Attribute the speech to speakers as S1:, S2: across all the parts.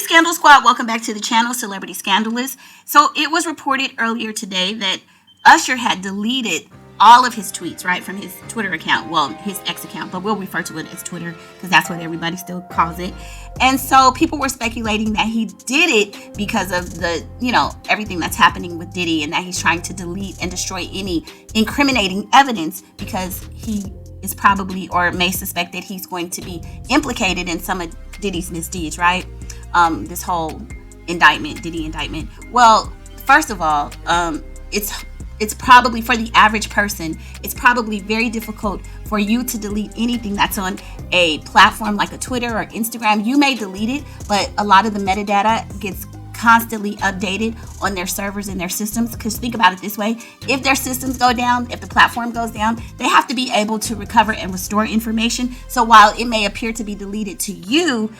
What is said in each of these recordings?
S1: Scandal Squad, welcome back to the channel, Celebrity Scandalous. So it was reported earlier today that Usher had deleted all of his tweets, right, from his Twitter account. Well, his X account, but we'll refer to it as Twitter because that's what everybody still calls it. And so people were speculating that he did it because of the, everything that's happening with Diddy, and that he's trying to delete and destroy any incriminating evidence because he is probably or may suspect that he's going to be implicated in some of Diddy's misdeeds, right? This whole Diddy indictment. Well, first of all, it's probably, for the average person, it's probably very difficult for you to delete anything that's on a platform like a Twitter or Instagram. You may delete it, but a lot of the metadata gets constantly updated on their servers and their systems. Because think about it this way: if their systems go down, if the platform goes down, they have to be able to recover and restore information. So while it may appear to be deleted to you,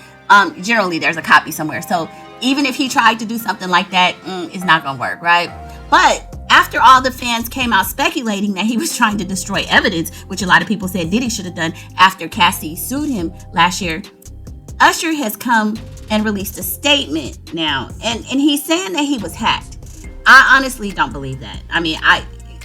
S1: generally there's a copy somewhere. So even if he tried to do something like that, it's not gonna work, right? But after all the fans came out speculating that he was trying to destroy evidence, which a lot of people said Diddy should have done after Cassie sued him last year, Usher has come and released a statement now, and he's saying that he was hacked. I honestly don't believe that. I mean,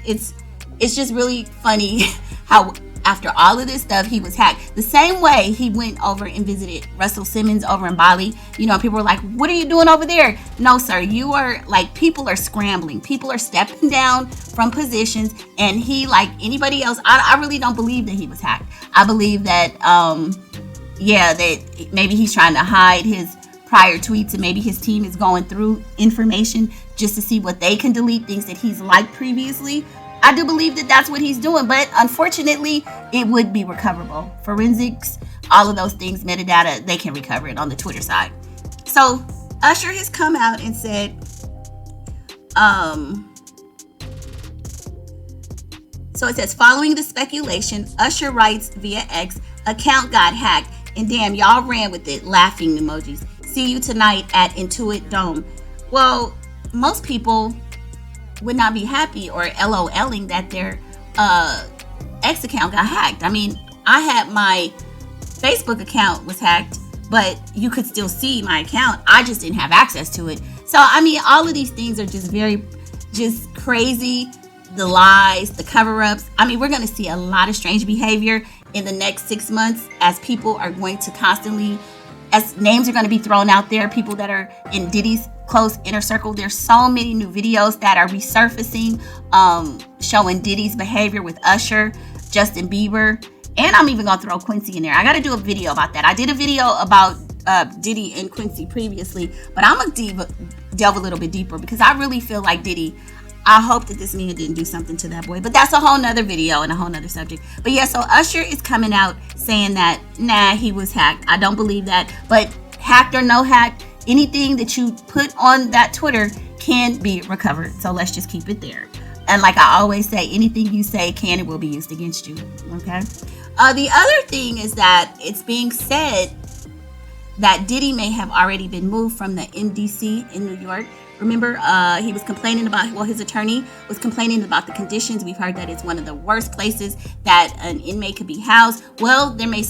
S1: it's just really funny how after all of this stuff he was hacked. The same way he went over and visited Russell Simmons over in Bali. People were like, "What are you doing over there?" No, sir, you are like, people are scrambling. People are stepping down from positions, and he, like anybody else, I really don't believe that he was hacked. I believe that that maybe he's trying to hide his prior tweets, and maybe his team is going through information just to see what they can delete, things that he's liked previously. I do believe that that's what he's doing, but unfortunately, it would be recoverable. Forensics, all of those things, metadata, they can recover it on the Twitter side. So Usher has come out and said, so it says, following the speculation, Usher writes via X, account got hacked, and damn, y'all ran with it, laughing emojis. See you tonight at Intuit Dome. Well, most people would not be happy or LOLing that their X account got hacked. I mean, I had my Facebook account was hacked, but you could still see my account. I just didn't have access to it. So, I mean, all of these things are just crazy. The lies, the cover-ups. I mean, we're going to see a lot of strange behavior in the next 6 months as people are going to constantly, as names are going to be thrown out there, people that are in Diddy's close inner circle. There's so many new videos that are resurfacing, showing Diddy's behavior with Usher, Justin Bieber, and I'm even going to throw Quincy in there. I got to do a video about that. I did a video about Diddy and Quincy previously, but I'm going to delve a little bit deeper because I really feel like Diddy, I hope that this man didn't do something to that boy, but that's a whole nother video and a whole nother subject. But yeah, so Usher is coming out saying that, nah, he was hacked. I don't believe that, but hacked or no hack, anything that you put on that Twitter can be recovered. So let's just keep it there. And like I always say, anything you say can and will be used against you. Okay. The other thing is that it's being said that Diddy may have already been moved from the MDC in New York. Remember, he was complaining about, his attorney was complaining about the conditions. We've heard that it's one of the worst places that an inmate could be housed. Well, there may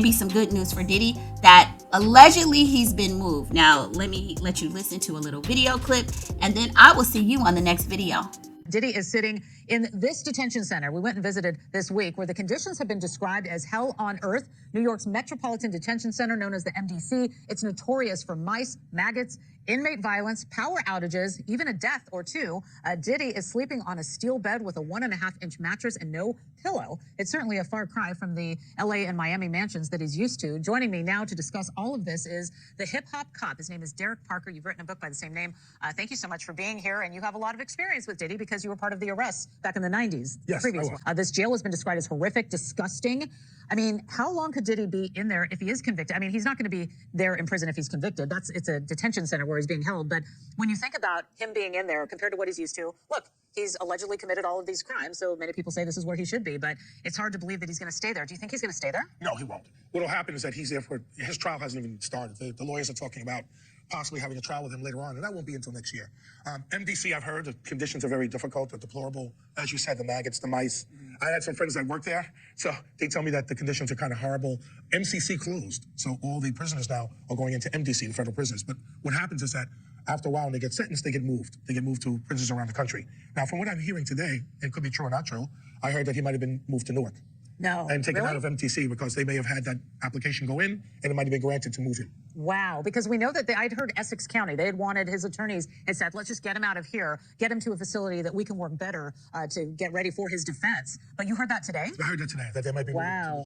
S1: be some good news for Diddy that allegedly he's been moved. Now, let me let you listen to a little video clip, and then I will see you on the next video.
S2: Diddy is sitting in this detention center we went and visited this week, where the conditions have been described as hell on earth. New York's Metropolitan Detention Center, known as the MDC. It's notorious for mice, maggots, inmate violence, power outages, even a death or two. Diddy is sleeping on a steel bed with a 1.5-inch mattress and no pillow. It's certainly a far cry from the LA and Miami mansions that he's used to. Joining me now to discuss all of this is the hip-hop cop. His name is Derek Parker. You've written a book by the same name. Thank you so much for being here. And you have a lot of experience with Diddy because you were part of the arrests back in the 90s.
S3: Yes,
S2: previous one. This jail has been described as horrific, disgusting. I mean, how long could Diddy be in there if he is convicted? I mean, he's not going to be there in prison if he's convicted. It's a detention center where he's being held. But when you think about him being in there compared to what he's used to, look, he's allegedly committed all of these crimes. So many people say this is where he should be, but it's hard to believe that he's going to stay there. Do you think he's going to stay there?
S3: No, he won't. What'll happen is that he's there for, his trial hasn't even started. The lawyers are talking about possibly having a trial with him later on, and that won't be until next year. MDC, I've heard the conditions are very difficult, they're deplorable. As you said, the maggots, the mice. I had some friends that work there, so they tell me that the conditions are kind of horrible. MCC closed, so all the prisoners now are going into MDC, the federal prisoners. But what happens is that after a while, when they get sentenced, they get moved. They get moved to prisons around the country. Now, from what I'm hearing today, it could be true or not true, I heard that he might have been moved to Newark.
S2: No,
S3: and taken
S2: really?
S3: out of MTC because they may have had that application go in and it might have been granted to move him.
S2: Wow, because we know that I'd heard Essex County, they had wanted, his attorneys had said, let's just get him out of here, get him to a facility that we can work better to get ready for his defense. But you heard that today?
S3: I heard that today, that they might be moving to